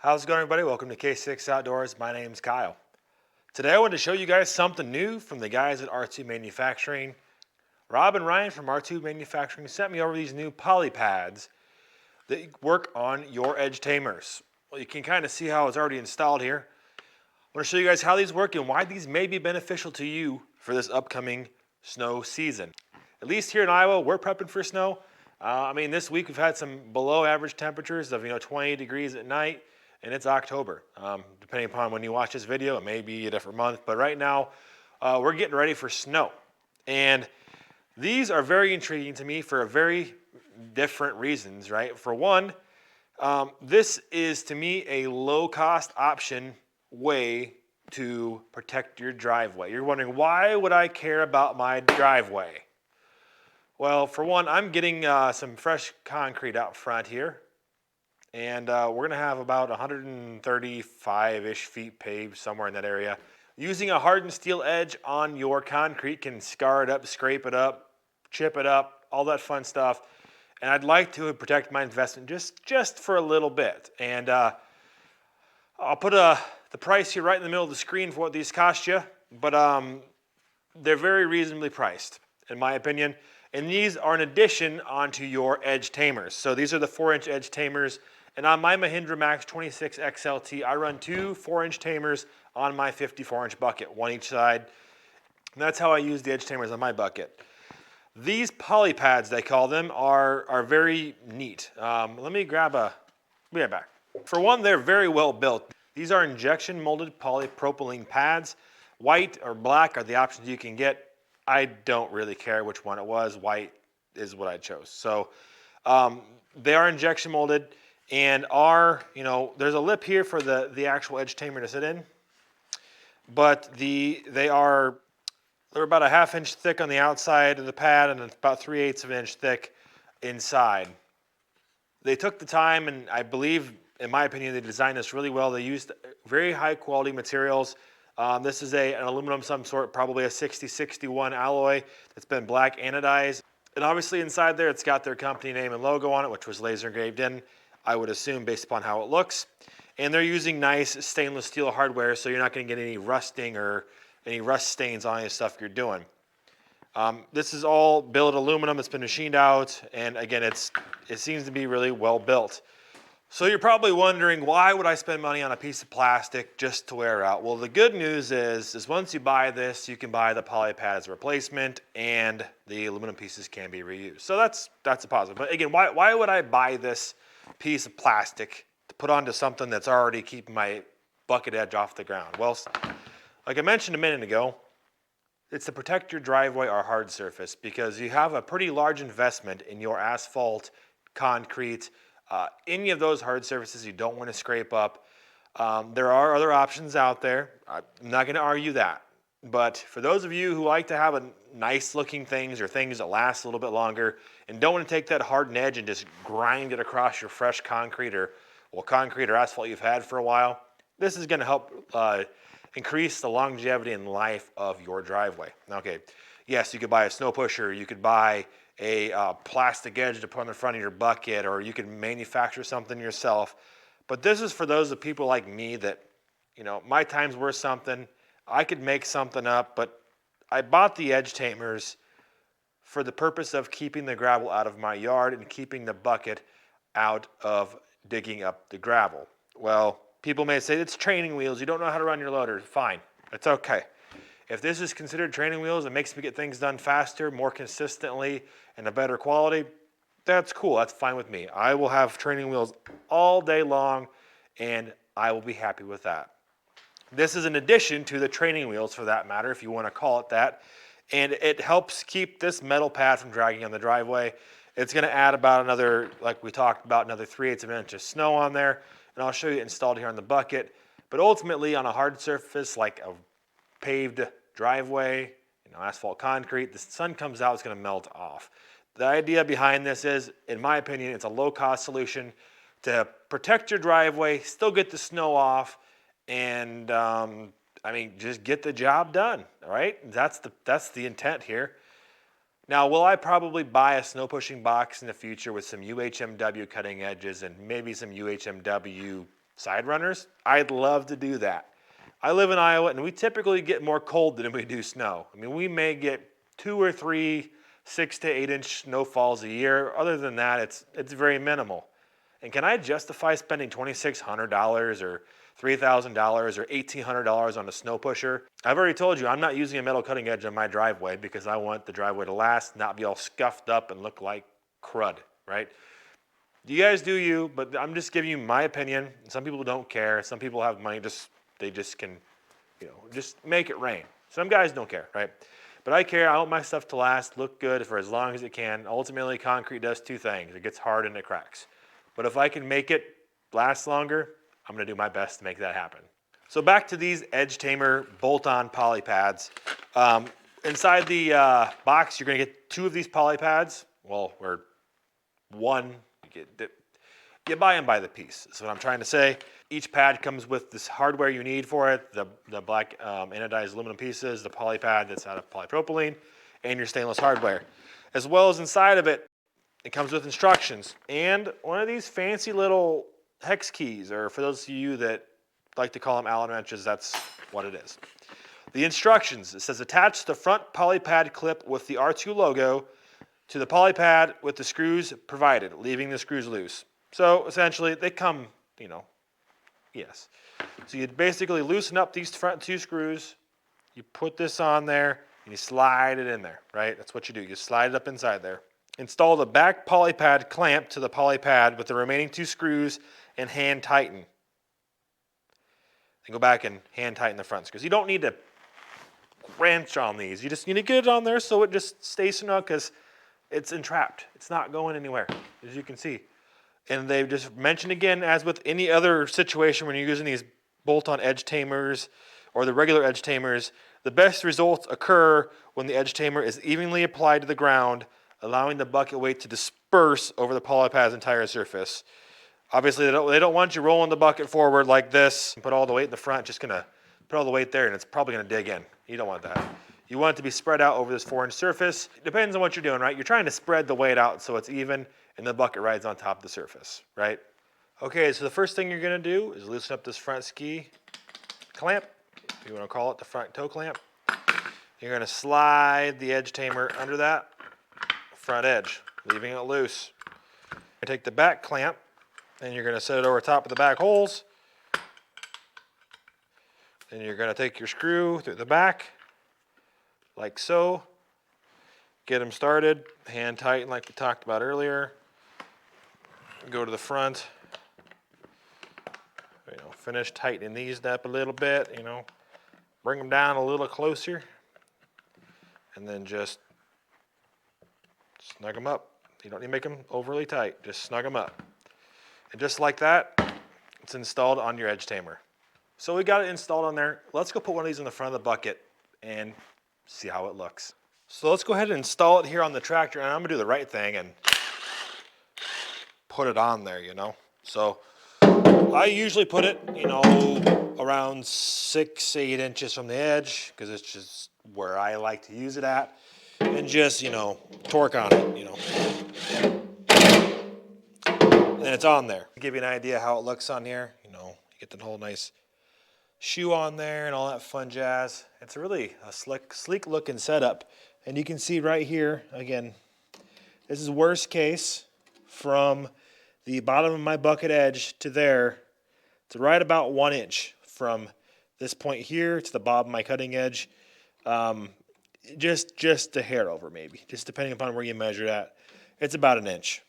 How's it going, everybody? Welcome to K6 Outdoors. My name's Kyle. Today I wanted to show you guys something new from the guys at R2 Manufacturing. Rob and Ryan from R2 Manufacturing sent me over these new poly pads that work on your Edge Tamers. Well, you can kind of see how it's already installed here. I want to show you guys how these work and why these may be beneficial to you for this upcoming snow season. At least here in Iowa, we're prepping for snow. This week we've had some below average temperatures of 20 degrees at night. And it's October. Depending upon when you watch this video, it may be a different month, but right now we're getting ready for snow. And these are very intriguing to me for very different reasons, right? For one, this is to me a low-cost option way to protect your driveway. You're wondering, why would I care about my driveway? Well, for one, I'm getting some fresh concrete out front here. And we're going to have about 135-ish feet paved, somewhere in that area. Using a hardened steel edge on your concrete can scar it up, scrape it up, chip it up, all that fun stuff. And I'd like to protect my investment just for a little bit. And I'll put the price here right in the middle of the screen for what these cost you. But they're very reasonably priced, in my opinion. And these are an addition onto your Edge Tamers. So these are the 4-inch Edge Tamers. And on my Mahindra Max 26 XLT, I run two 4-inch Tamers on my 54-inch bucket, one each side. And that's how I use the Edge Tamers on my bucket. These poly pads, they call them, are very neat. Let me grab a, be right back. For one, they're very well built. These are injection molded polypropylene pads. White or black are the options you can get. I don't really care which one it was. White is what I chose. So they are injection molded. And there's a lip here for the actual Edge Tamer to sit in, but they're about a 1/2 inch thick on the outside of the pad and about 3/8 of an inch thick inside. They took the time, and I believe, in my opinion, they designed this really well. They used very high quality materials. This is an aluminum of some sort, probably a 6061 alloy that's been black anodized. And obviously inside there, it's got their company name and logo on it, which was laser engraved in, I would assume, based upon how it looks. And they're using nice stainless steel hardware, so you're not going to get any rusting or any rust stains on any stuff you're doing. This is all billet aluminum. It's been machined out, and again, it seems to be really well built. So you're probably wondering, why would I spend money on a piece of plastic just to wear out? Well, the good news is once you buy this, you can buy the poly pad as a replacement, and the aluminum pieces can be reused. So that's a positive. But again, why would I buy this piece of plastic to put onto something that's already keeping my bucket edge off the ground? Well, like I mentioned a minute ago, it's to protect your driveway or hard surface, because you have a pretty large investment in your asphalt, concrete, any of those hard surfaces you don't want to scrape up. There are other options out there. I'm not going to argue that. But for those of you who like to have nice looking things, or things that last a little bit longer, and don't want to take that hardened edge and just grind it across your fresh concrete or asphalt you've had for a while, this is going to help increase the longevity and life of your driveway. Okay, yes, you could buy a snow pusher, you could buy a plastic edge to put on the front of your bucket, or you could manufacture something yourself. But this is for those of people like me that, my time's worth something. I could make something up, but I bought the Edge Tamers for the purpose of keeping the gravel out of my yard and keeping the bucket out of digging up the gravel. Well, people may say it's training wheels, you don't know how to run your loader. Fine, it's okay. If this is considered training wheels, it makes me get things done faster, more consistently, and a better quality, that's cool, that's fine with me. I will have training wheels all day long, and I will be happy with that. This is an addition to the training wheels, for that matter, if you want to call it that. And it helps keep this metal pad from dragging on the driveway. It's going to add about another, like we talked about, another 3/8 of an inch of snow on there. And I'll show you installed here on the bucket. But ultimately, on a hard surface like a paved driveway, asphalt concrete, the sun comes out, it's going to melt off. The idea behind this is, in my opinion, it's a low-cost solution to protect your driveway, still get the snow off, and just get the job done. All right, that's the intent here. Now, will I probably buy a snow pushing box in the future with some UHMW cutting edges and maybe some UHMW side runners, I'd love to do that. I live in Iowa, and we typically get more cold than we do snow. I mean, we may get 2 or 3 6 to 8 inch snowfalls a year. Other than that, it's very minimal. And can I justify spending $2,600 or $3,000 or $1,800 on a snow pusher? I've already told you I'm not using a metal cutting edge on my driveway because I want the driveway to last, not be all scuffed up and look like crud, right? You guys do you, but I'm just giving you my opinion. Some people don't care. Some people have money, they just can, just make it rain. Some guys don't care, right? But I care. I want my stuff to last, look good for as long as it can. Ultimately, concrete does 2 things. It gets hard and it cracks. But if I can make it last longer, I'm going to do my best to make that happen. So back to these Edge Tamer bolt-on poly pads. Inside the box, you're going to get 2 of these poly pads. Well, or 1. You buy them by the piece. That's what I'm trying to say. Each pad comes with this hardware you need for it, the black anodized aluminum pieces, the poly pad that's out of polypropylene, and your stainless hardware. As well as inside of it, it comes with instructions and one of these fancy little hex keys, or for those of you that like to call them Allen wrenches, that's what it is. The instructions, it says attach the front poly pad clip with the R2 logo to the poly pad with the screws provided, leaving the screws loose. So essentially they come, yes. So you basically loosen up these front 2 screws, you put this on there, and you slide it in there, right? That's what you do. You slide it up inside there. Install the back poly pad clamp to the poly pad with the remaining 2 screws and hand tighten. And go back and hand tighten the front screws. You don't need to wrench on these. You just need to get it on there so it just stays snug because it's entrapped. It's not going anywhere, as you can see. And they've just mentioned again, as with any other situation when you're using these bolt-on Edge Tamers or the regular Edge Tamers, the best results occur when the Edge Tamer is evenly applied to the ground, allowing the bucket weight to disperse over the poly pad's entire surface. Obviously, they don't want you rolling the bucket forward like this and put all the weight in the front, just gonna put all the weight there and it's probably gonna dig in. You don't want that. You want it to be spread out over this 4-inch surface. It depends on what you're doing, right? You're trying to spread the weight out so it's even and the bucket rides on top of the surface, right? Okay, so the first thing you're gonna do is loosen up this front ski clamp, if you wanna call it the front toe clamp. You're gonna slide the Edge Tamer under that front edge, leaving it loose. You're gonna take the back clamp and you're gonna set it over top of the back holes. Then you're gonna take your screw through the back, like so. Get them started, hand tighten like we talked about earlier. Go to the front, finish tightening these up a little bit, bring them down a little closer, and then just snug them up. You don't need to make them overly tight, just snug them up. And just like that, it's installed on your Edge Tamer. So we got it installed on there. Let's go put one of these in the front of the bucket and see how it looks. So let's go ahead and install it here on the tractor, and I'm gonna do the right thing and put it on there, So I usually put it, around 6, 8 inches from the edge because it's just where I like to use it at. And just, torque on it, And it's on there. To give you an idea how it looks on here, you get the whole nice shoe on there and all that fun jazz. It's really a sleek looking setup. And you can see right here, again, this is worst case from the bottom of my bucket edge to there. It's right about 1 inch from this point here to the bottom of my cutting edge. Just a hair over maybe, just depending upon where you measure at. It's about 1 inch.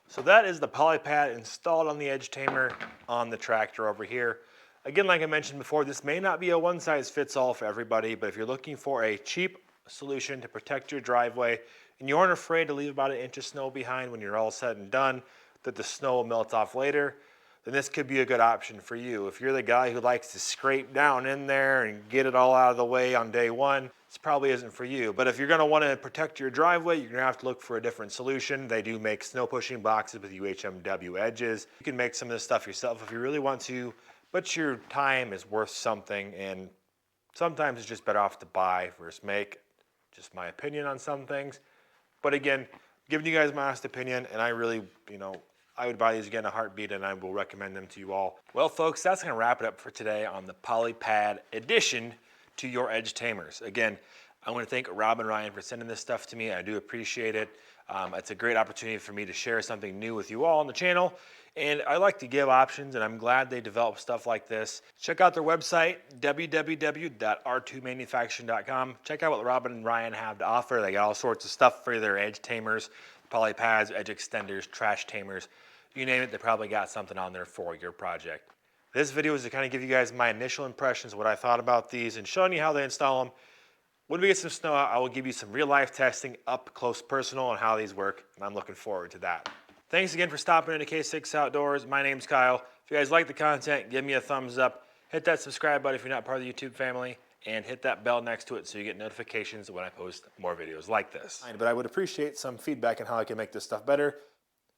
So that is the poly pad installed on the Edge Tamer on the tractor over here. Again, like I mentioned before, this may not be a one-size-fits-all for everybody, but if you're looking for a cheap solution to protect your driveway and you aren't afraid to leave about 1 inch of snow behind when you're all said and done, that the snow will melt off later, then this could be a good option for you. If you're the guy who likes to scrape down in there and get it all out of the way on day one, this probably isn't for you. But if you're gonna wanna protect your driveway, you're gonna have to look for a different solution. They do make snow pushing boxes with UHMW edges. You can make some of this stuff yourself if you really want to, but your time is worth something, and sometimes it's just better off to buy versus make. Just my opinion on some things. But again, giving you guys my honest opinion, and I really, I would buy these again in a heartbeat, and I will recommend them to you all. Well, folks, that's going to wrap it up for today on the Polypad addition to your Edge Tamers. Again, I want to thank Rob and Ryan for sending this stuff to me. I do appreciate it. It's a great opportunity for me to share something new with you all on the channel. And I like to give options, and I'm glad they develop stuff like this. Check out their website, www.r2manufacturing.com. Check out what Rob and Ryan have to offer. They got all sorts of stuff for their Edge Tamers, Polypads, Edge Extenders, Trash Tamers. You name it, they probably got something on there for your project. This video is to kind of give you guys my initial impressions, what I thought about these, and showing you how they install them. When we get some snow out, I will give you some real life testing, up close personal on how these work, and I'm looking forward to that. Thanks again for stopping into K6 Outdoors. My name's Kyle. If you guys like the content, give me a thumbs up. Hit that subscribe button if you're not part of the YouTube family, and hit that bell next to it so you get notifications when I post more videos like this. But I would appreciate some feedback on how I can make this stuff better,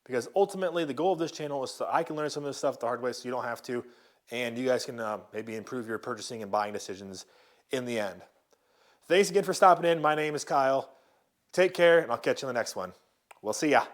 because ultimately the goal of this channel is so I can learn some of this stuff the hard way so you don't have to, and you guys can maybe improve your purchasing and buying decisions in the end. Thanks again for stopping in. My name is Kyle. Take care, and I'll catch you in the next one. We'll see ya.